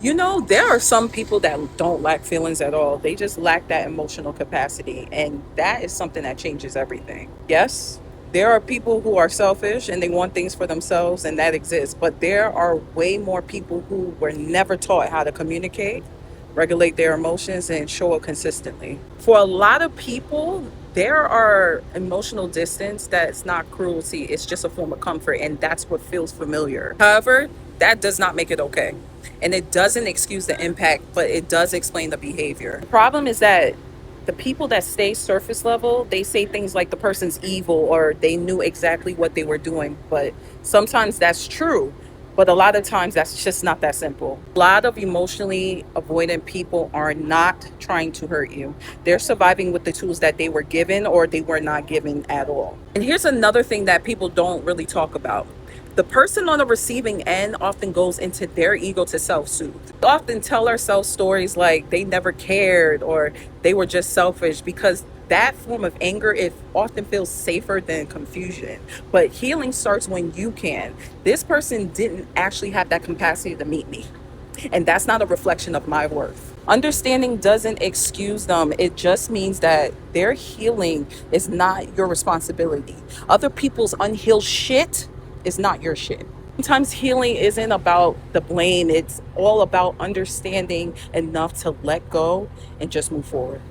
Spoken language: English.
You know, there are some people that don't lack feelings at all. They just lack that emotional capacity. And that is something that changes everything. Yes, there are people who are selfish and they want things for themselves, and that exists. But there are way more people who were never taught how to communicate, regulate their emotions, and show it consistently. For a lot of people, there are emotional distance that's not cruelty, it's just a form of comfort, and that's what feels familiar. However, that does not make it okay. And it doesn't excuse the impact, but it does explain the behavior. The problem is that the people that stay surface level, they say things like the person's evil or they knew exactly what they were doing. But sometimes that's true. But a lot of times that's just not that simple. A lot of emotionally avoidant people are not trying to hurt you. They're surviving with the tools that they were given or they were not given at all. And here's another thing that people don't really talk about. The person on the receiving end often goes into their ego to self soothe. We often tell ourselves stories like they never cared or they were just selfish because that form of anger, it often feels safer than confusion. But healing starts when you can. This person didn't actually have that capacity to meet me. And that's not a reflection of my worth. Understanding doesn't excuse them. It just means that their healing is not your responsibility. Other people's unhealed shit is not your shit. Sometimes healing isn't about the blame, it's all about understanding enough to let go and just move forward.